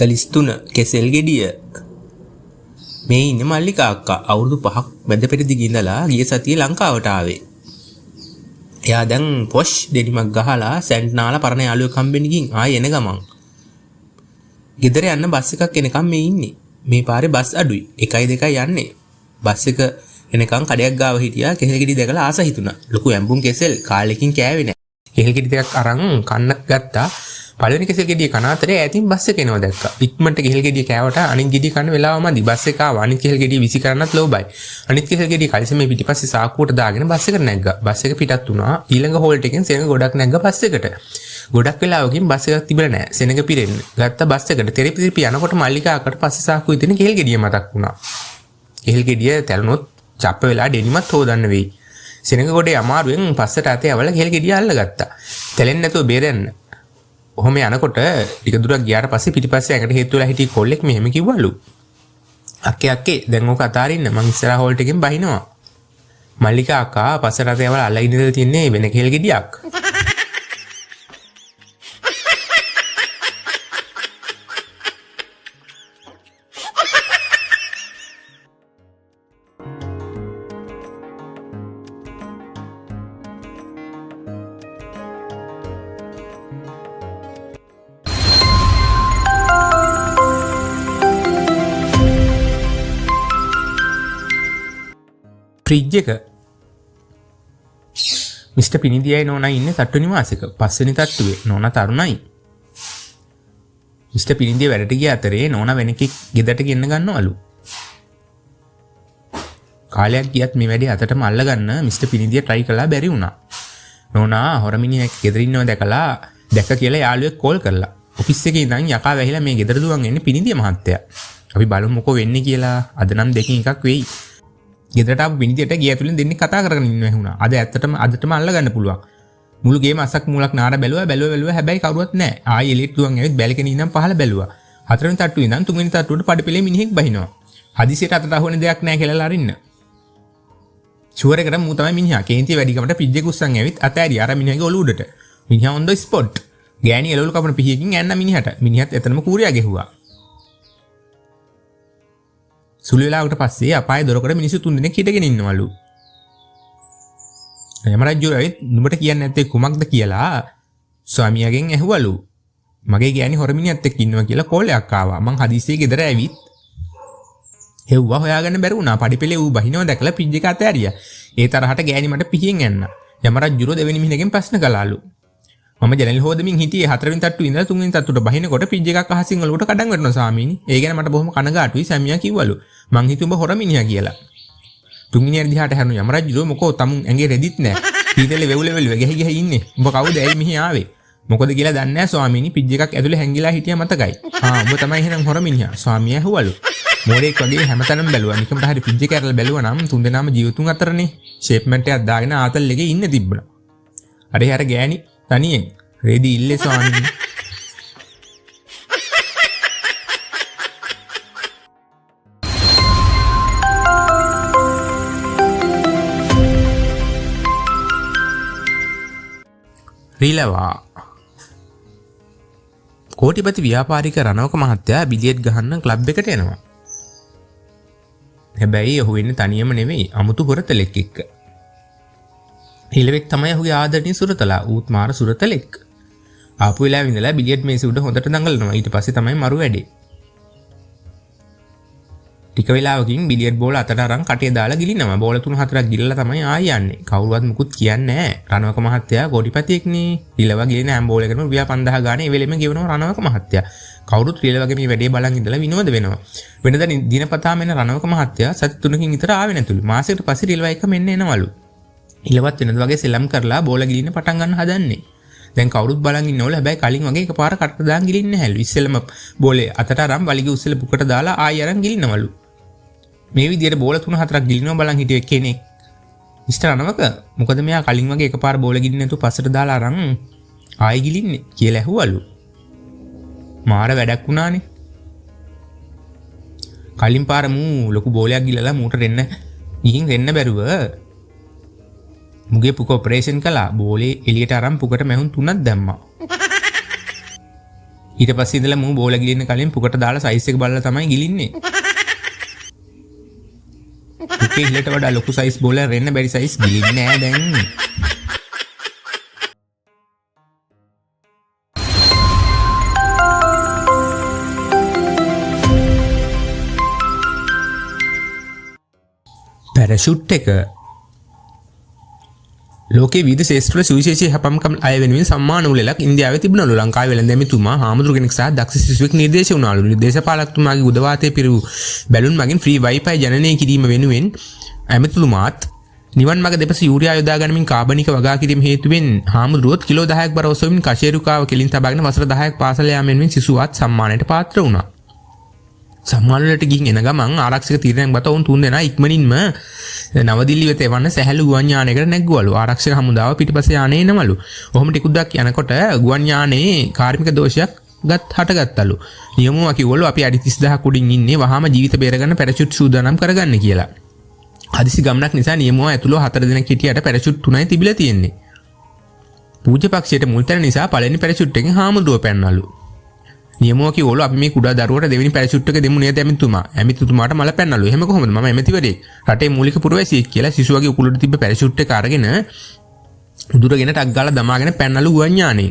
43 කෙසෙල් ගෙඩිය. මේ ඉන්නේ මල්ලිකා අක්කා. අවුරුදු 5ක් මැද පෙරදි ගිඳලා ගිය සතියේ ලංකාවට ආවේ. එයා දැන් පොෂ් දෙනිමක් ගහලා සෙන්ට් නාලා පරණ යාළුවෙක් හම්බෙන්න ගින් ආයෙ එන ගමන්. ගෙදර යන්න බස් එකක් එනකම් මේ ඉන්නේ. මේ පාරේ බස් අඩුයි. 1-2 යන්නේ. බස් එක එනකම් කඩයක් ගාව හිටියා. කෙහෙල් ගෙඩි දැකලා ආස හිතුණා. ලොකු ඇඹුම් කෙසෙල් කාලෙකින් කෑවේ නෑ. කෙහෙල් ගෙඩි දෙකක් අරන් කන්න ගත්තා. පළවෙනි කෙසෙල් ගෙඩිය කන අතරේ ඈතින් බස් එක එනවා දැක්කා. ඉක්මනට කෙහෙල් ගෙඩිය කෑවට අනිත් ගෙඩිය කන්න වෙලාවම මදි. බස් එක ආවා. අනිත් කෙහෙල් ගෙඩිය විසි කරන්නත් ලෝබයි. අනිත් කෙහෙල් ගෙඩිය කලිසමේ පිටිපස්සේ සාක්කුවට දාගෙන බස් එකට නැග්ගා. බස් එක පිටත් වුණා. ඊළඟ හෝල්ට් එකෙන් සෙනඟ ගොඩක් නැග්ගා බස් එකට. ගොඩක් වෙලාවකින් බස් එකක් තිබුණේ නැහැ. සෙනඟ පිරෙන්න. ගත්ත බස් එකට තෙරපි යනකොට මල්ලිකා අකට පස්සේ සාක්කුවේ තියෙන කෙහෙල් ගෙඩිය මතක් වුණා. කෙහෙල් ගෙඩිය තැළුනොත් චප්ප වෙලා ඩෙනිමත් හොදන්න වෙයි. සෙනඟ ගොඩේ අමාරුවෙන් පස්සට අතේ අවල කෙහෙල් ගෙඩිය අල්ලගත්තා. තැලෙන්නේ නැතුව බේරෙන්න. ඔහොම යනකොට ටික දුරක් ගියාට පස්සේ පිටිපස්සේ ඇඟට හේතු වෙලා හිටිය කොල්ලෙක් මෙහෙම කිව්වලු. අක්කේ දැන් ඕක අතාරින්න මං ඉස්සරහ හෝල්ට් එකෙන් බහිනවා. මල්ලිකා අක්කා පස්සට අතේ අවල අල්ලගෙන ඉඳලා තියන්නේ වෙන කෙහෙල් ගෙඩියක්. ෆ්‍රිජ් එක මිස්ටර් පිනිදියයි නෝනා ඉන්නේ තට්ටු නිවාසයක. පස්වෙනි තට්ටුවේ නෝනා තරුණයි. මිස්ටර් පිනිදිය වැඩට ගිය අතරේ නෝනා වෙන කෙනෙක් ගෙදරට ගෙන්න ගන්නවලු. කාලයක් ගියත් මේ වැඩේ අතටම අල්ලගන්න මිස්ටර් පිනිදිය try කළා බැරි වුණා. නෝනා හොරමිනියෙක් ගෙදර ඉන්නව දැක කියලා යාළුවෙක් කෝල් කරලා. ඔෆිස් එකේ ඉඳන් යකා වැහිලා මේ ගෙදර දුවන් එන්නේ පිනිදිය මහත්තයා. අපි බලමු මොකෝ වෙන්නේ කියලා. අද නම් දෙකකින් එකක් වෙයි. ගෙදරට ආපු පිනිදියට ගිය ඇතුලෙන් දෙන්නේ කතා කරගෙන ඉන්නවා වුණා. අදටම අල්ලගන්න පුළුවන්. මුළු ගේම අසක් මූලක් නාඩ බැලුවා හැබැයි කවුරුවත් නැහැ. ආයෙ එලිට් දුවන් ඇවිත් බැලකෙන ඉඳන් පහළ බැලුවා. හතරවෙනි තට්ටුවේ ඉඳන් තුන්වෙනි තට්ටුවට පඩිපෙලේ මිනිහෙක් බහිනවා. හදිසියට අතට අහුවෙන දෙයක් නැහැ කියලා අරින්න. ෂුවර් එකට මූ තමයි මිනිහා. කේන්තිය වැඩිකමට පිජ්ජේ කුස්සන් ඇවිත් අතෑරියා අර මිනිහගේ ඔලුව උඩට. මිනිහා on the spot. ගෑණි එළවලු කපන පිහියකින් ඇන්න මිනිහට. මිනිහත් එතනම කූරියා ගෙහුවා. සුළු වෙලාවකට පස්සේ අපායේ දොරකඩ මිනිස්සු 3 දෙනෙක් හිටගෙන ඉන්නවලු. යමරජුරයිත් නුඹට කියන්නේ නැත්තේ කුමක්ද කියලා ස්වාමියාගෙන් ඇහුවලු. මගේ ගෑණි හොරමිනියත් එක්ක ඉන්නවා කියලා කෝල් එකක් ආවා. මං හදිස්සියේ ගෙදර ඇවිත් හෙව්වා හොයාගන්න බැරි වුණා. පඩිපෙලේ ඌ බහිනව දැකලා පිජ් එක අතෑරියා. ඒ තරහට ගෑණි මට පිහියෙන් ඇන්නා. යමරජුරෝ දෙවෙනි මිනිහගෙන් ප්‍රශ්න කළාලු. මම ජනල් හොදමින් හිටියේ 4 වෙනි තට්ටුවේ ඉඳලා 3 වෙනි තට්ටුවට බහිනකොට පිජ් එකක් අහසින් ඔලුවට කඩන් වැටුණා ස්වාමීනි. ඒ ගැන මට බොහොම කනගාටුයි සැමියා කිව්වලු. මං හිතුව උඹ හොරමිනියා කියලා. 3 වෙනි දිහාට හැරුණු යමරජුරෝ මොකෝ තමුන් ඇඟේ රෙදිත් නැහැ. පීතලේ වෙවුලෙවල් ගහි ඉන්නේ. උඹ කවුද ඇයි මෙහි ආවේ? මොකද කියලා දන්නේ නැහැ ස්වාමීනි. පිජ් එකක් ඇතුලේ හැංගිලා හිටියා මතකයි. උඹ තමයි එහෙනම් හොරමිනියා. ස්වාමියා ඇහුවලු. මෝඩෙක් වගේ හැමතැනම බැලුවා. නිකම්ට හරි පිජ් එක ඇරලා බැලුවා නම් 3 දෙනාම ජීවතුන් අතරනේ. ෂේප්මන්ට් එකක් දාගෙන ආතල් එකේ ඉන්න තිබ්බලා. අර ගෑණි තනියෙන් රෙදි ඉල්ලේ ස්වාමීනි. රිලවා කෝටිපති ව්‍යාපාරික රණවක මහත්තයා බිලියට් ගහන්න ක්ලබ් එකට එනවා. හැබැයි ඔහු වෙන්නේ තනියම නෙවෙයි අමුතු හොරතලෙක් එක්ක. හිලවෙක් තමයි ඔහුගේ ආදරණීය සුරතලා. ඌත් මාර සුරතලෙක්. ආපු වෙලාවෙ ඉඳලා බිලියට් මේසෙ උඩ හොඳට දඟලනවා. ඊට පස්සේ තමයි මරු වැඩේ. ටික වෙලාවකින් බිලියට් බෝල අතට අරන් කටේ දාලා ගිලිනවා. බෝල 3-4ක් ගිලලා තමයි ආයෙ යන්නේ. කවුරුවත් මුකුත් කියන්නේ නැහැ. රණවක මහත්තයා කෝටිපතියෙක්නේ. රිලවා ගිලින හැම බෝල එකකම රුපියල් 5000 ගානේ ඒ වෙලෙම ගෙවනවා රණවක මහත්තයා. කවුරුත් රිලවාගේ මේ වැඩේ බලන් ඉඳලා විනෝද වෙනවා. වෙනදා දිනපතාම එන රණවක මහත්තයා සති 3කින් විතර ආවේ නැතුළු. මාසෙකට පස්සේ රිලවා එක මෙන්න එනවලු. ඉලවත් වෙනද වගේ සෙලම් කරලා බෝල ගිලින්න පටන් ගන්න හදන්නේ. දැන් කවුරුත් බලන් ඉන්නවලු. හැබැයි කලින් වගේ එකපාර කටට දාන් ගිලින්නේ නැහැලු. ඉස්සෙල්ලම බෝලේ අතට අරන් වලිගය උස්සලා පුකට දාලා ආයෙ අරන් ගිලිනවලු. මේ විදියට බෝල 3-4ක් ගිලිනවා බලන් හිටිය කෙනෙක්. මිස්ටර් රණවක මොකද මෙයා කලින් වගේ එකපාර බෝල ගිලින්න නැතුව පස්සට දාලා අරන් ආයෙ ගිලින්නේ කියලා ඇහුවලු. මාර වැඩක් වුණානේ. කලින් පාර මූ ලොකු බෝලයක් ගිලලා මූට රෙන්න බැරුව මුගේ පුක ඔපරේෂන් කළා. බෝලේ එළියට අරන් පුකට මැහුන් 3ක් දැම්මා. ඊට පස්සේ ඉඳලා මූ බෝල ගිලින්න කලින් පුකට දාලා සයිස් එක බලලා තමයි ගිලින්නේ. පුකේ හිලට වඩා ලොකු සයිස් බෝල රෙන්න බැරි සයිස් ගිලින්නේ නෑ දැන්. පැරෂුට් එක ලෝකේ විවිධ ශේෂ්ත්‍රවල සුවිශේෂී හැපම්කම් අය වෙනුවෙන් සම්මාන උළෙලක් ඉන්දියාවේ තිබුණලු. ලංකාවේ වෙළඳැමිතුමා හාමුදුරු කෙනෙක් සහ දක්ෂ සිසුවෙක් නිර්දේශ වුණාලු. දේශපාලකතුමාගේ උදවාතයේ පිරු බැලුන් මගින් ෆ්‍රී වයිෆයි ජනනය කිරීම වෙනුවෙන් ඇමතිතුමාත් නිවන් මඟ දෙපස යූරියා යොදා ගනිමින් කාබනික වගා කිරීම හේතුවෙන් හාමුදුරුවොත් කිලෝ 10ක් බර ඔසවමින් කෂේරුකාව කෙලින් තබාගෙන වසර 10ක් පාසල යාමෙන් සිසුවත් සම්මානයට පාත්‍ර වුණා. සම්මාන වලට ගිහින් එන ගමන් ආරක්ෂක තීරණයක් බත වුන් තුන් දෙනා ඉක්මනින්ම නවදිල්ලි වෙත එවන්න සැහැළු ගුවන් යානයකට නැග්ගවලු. ආරක්ෂක හමුදාව පිටිපස්සේ යානේ එනවලු. ඔහොම ටිකුද්දක් යනකොට ගුවන් යානේ කාර්මික දෝෂයක් හටගත්තලු. නියමුවා කිව්වලු අපි අඩි 30000ක් උඩින් ඉන්නේ වහාම ජීවිත බේරගන්න පැරෂුට් සූදානම් කරගන්න කියලා. හදිසි ගමනක් නිසා නියමුවා ඇතුළු 4 දෙනෙක් හිටියට පැරෂුට් 3යි තිබිලා තියෙන්නේ. පූජ්‍ය පක්ෂයට මුල් තැන නිසා පළවෙනි පැරෂුට් එකෙන් හාමුදුරුවෝ පැන්නලු. නියමුවා කිව්වලු අපි මේ කුඩා දරුවට දෙවෙනි පැරෂුට් එක දෙමු නේද ඇමතිතුමා. ඇමතිතුමාට මල පැන්නලු. එහෙම කොහොමද මම ඇමතිවරයෙක්. රටේ මූලික පුරවැසියෙක් කියලා සිසුවගේ උකුලට තිබ්බ පැරෂුට් එක අරගෙන උදුරගෙන ටක් ගාලා දමාගෙන පැන්නලු ගුවන් යානේ.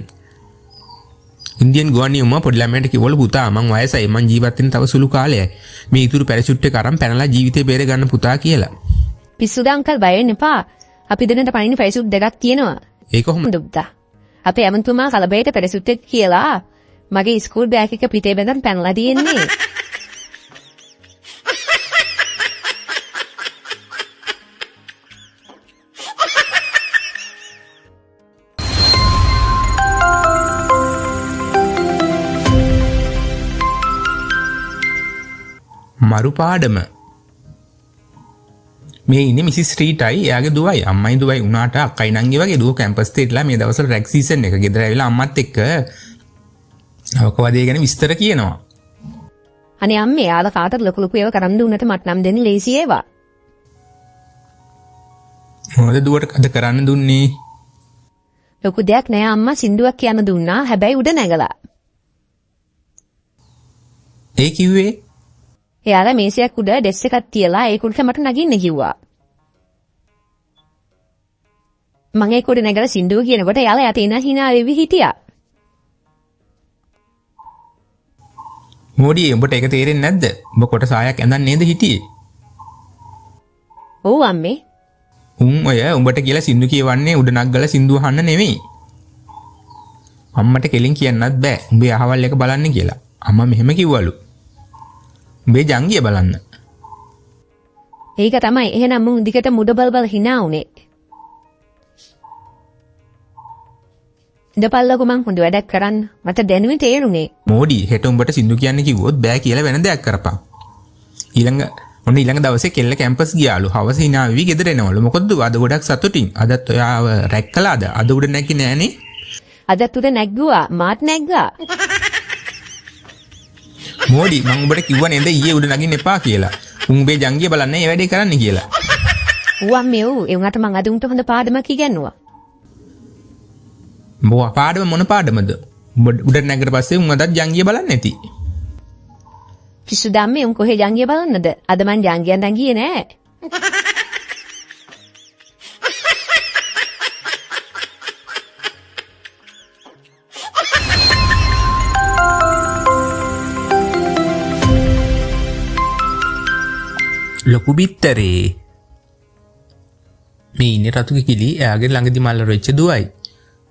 ඉන්දියන් ගුවන් නියමුවා පොඩි ළමයට කිව්වලු පුතා මං වයසයි මං ජීවත් වෙන්න තව සුළු කාලයයි. මේ ඉතුරු පැරෂුට් එක අරන් පැනලා ජීවිතේ බේර ගන්න පුතා කියලා. පිස්සුද අංකල් බය වෙන්න එපා. අපි දෙන්නට පයින් පැරෂුට් දෙකක් තියෙනවා. ඒක කොහොමද පුතා? අපේ ඇමතිතුමා කලබයට පැරෂුට් එක කියලා මගේ ස්කූල් බෑග් එක පිටේ බැඳන් පැනලා තියෙන්නේ. මරු පාඩම මේ ඉන්නේ මිසිස් ස්ට්‍රීටයි එයාගේ දුවයි අම්මයි දුවයි උනාට අක්කයි නංගි වගේ දුව කැම්පස් එකේටලා මේ දවස්වල රැක් සීසන් එක ගෙදර ඇවිල්ලා අම්මත් එක්ක අවකවාදය ගැන විස්තර කියනවා. අනේ අම්මේ යාළ කාටද ලොකු ලොකු ඒවා කරන් දුන්නට මට නම් දෙන්නේ ලේසි ඒවා. මොනවද දුවට අද කරන්න දුන්නේ? ලොකු දෙයක් නෑ අම්මා සින්දුවක් කියන්න දුන්නා හැබැයි උඩ නැගලා. ඒ කිව්වේ එයාලා මේසයක් උඩ ඩෙස්ක් එකක් තියලා ඒක උඩට මට නගින්න කිව්වා. මම ඒක උඩ නැගලා සින්දුව කියනකොට එයාලා යට එන hina වෙවි හිටියා. මොඩි උඹට ඒක තේරෙන්නේ නැද්ද? උඹ කොට සායක් ඇඳන් නේද හිටියේ? ඔව් අම්මේ. ඔය උඹට කියලා සින්දු කියවන්නේ උඩ නග්ගලා සින්දු අහන්න නෙවෙයි. අම්මට කෙලින් කියන්නත් බෑ. උඹේ අහවල් එක බලන්න කියලා. අම්මා මෙහෙම කිව්වලු. උඹේ ජංගිය බලන්න. ඒක තමයි. එහෙනම් මුන් දිකට මුඩ බල්බල් hina උනේ. ඉඳපල්ලකෝ මං හොඳ වැඩක් කරන්න. මට දැනුනේ තේරුනේ. මොඩි හෙට උඹට සින්දු කියන්න කිව්වොත් බෑ කියලා වෙන දෙයක් කරපන්. ඊළඟ දවසේ කෙල්ල කැම්පස් ගියාලු. හවස hina වෙවි ගෙදර එනවලු. මොකද අද ගොඩක් සතුටින්. අදත් ඔයාව රැක් කළාද? අද උඩ නැග්ගේ නෑනේ. අදත් උඩ නැග්ගුවා. මාත් නැග්ගා. මොඩි මං උඹට කිව්වා නේද ඊයේ උඩ නගින්න එපා කියලා. උඹේ ජංගිය බලන්න මේ වැඩේ කරන්න කියලා. ඌ අම්මේ ඌ ඒ උන්ට මං අද උන්ට හොඳ පාඩමක් ඉගෙනුවා. මොවා පාඩම මොන පාඩමද? උඩ නැගිට පස්සේ උන් අදත් ජංගිය බලන්නේ නැති. පිස්සු දම්මේ උන් කොහේ ජංගිය බලන්නද? අද මං ජංගියෙන් දැන් ගියේ නෑ. ලොකු බිත්තරේ මේ ඉන්නේ රතු කිකිලි එයාගේ ළඟදි මල්ල රොච්ච දුවයි.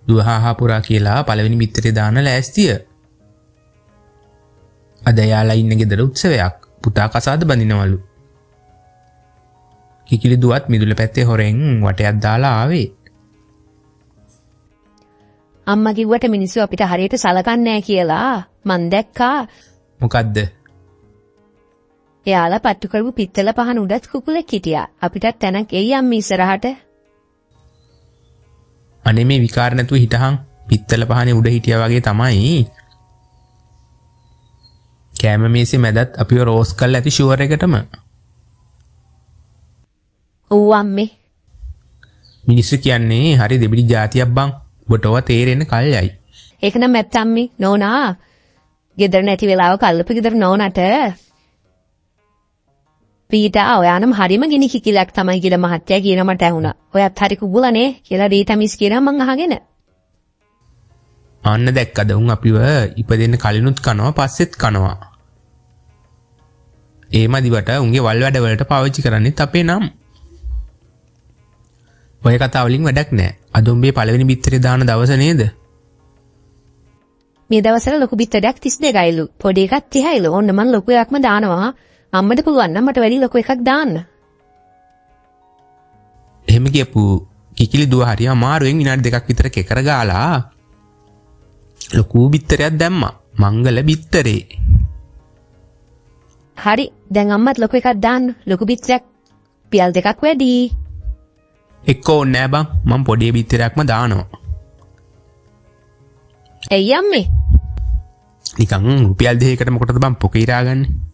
දුවහා පුරා කියලා පළවෙනි බිත්තරේ දාන ලෑස්තිය. අද යාලා ඉන්න ගෙදර උත්සවයක්. පුතා කසාද බඳිනවලු. කිකිලි දුවත් මිදුල පැත්තේ හොරෙන් වටයක් දාලා ආවේ. අම්මා කිව්වට මිනිස්සු අපිට හරියට සලකන්නේ නැහැ කියලා මං දැක්කා. මොකද්ද? එයාලා පත්තු කරපු පිත්තල පහන උඩත් කුකුලෙක් හිටියා. අපිටත් තැනක් එයි අම්මී ඉස්සරහට. අනේ මේ විකාර නැතුව හිටහන්. පිත්තල පහනේ උඩ හිටියා වගේ තමයි. කැම මේසේ මැදත් අපිව රෝස් කරලා ඇති ෂුවර් එකටම. ඔව් අම්මේ. මිනිස්සු කියන්නේ හරි දෙබිඩි જાතියක් බං. ඔබට ඔව තේරෙන්න කල් යයි. ඒක නම් ඇත්ත අම්මේ. නෝනා ගෙදර නැති වෙලාවක අල්ලපු ගෙදර නෝනට පීටා ඔයානම් හරිම ගිනි කිකිලක් තමයි කියලා මහත්තයා කියන මට ඇහුණා. ඔයත් හරි කුබුලනේ කියලා රීතා මිස් කියනවා මං අහගෙන. අන්න දැක්කද උන් අපිව ඉපදෙන්න කලිනුත් කනවා පස්සෙත් කනවා. ඒ මදිවට උන්ගේ වල් වැඩ වලට පාවිච්චි කරන්නේත් අපේ නම්. ඔය කතාව වලින් වැඩක් නැහැ. අද උඹේ පළවෙනි බිත්තරේ දාන දවස නේද? මේ දවස්වල ලොකු බිත්තරයක් 32යිලු. පොඩි එකක් 30යිලු. ඕන්න මං ලොකු එකක්ම දානවා. අම්මට පුළුවන් නම් මට වැඩි ලොකු එකක් දාන්න. එහෙම කියපු කිකිලි දුව හරිය අමාරුවෙන් විනාඩි 2ක් විතර කෙකර ගාලා ලොකු බිත්තරයක් දැම්මා. මංගල බිත්තරේ. හරි. දැන් අම්මත් ලොකු එකක් දාන්න. ලොකු බිත්තරයක් පියල් දෙකක් වැඩි. එක්ක ඕනේ නෑ බං. මං පොඩි බිත්තරයක්ම දානවා. එයි අම්මේ. නිකන් රුපියල් 2කට මොකටද බං පොකේ ඉරාගන්නේ?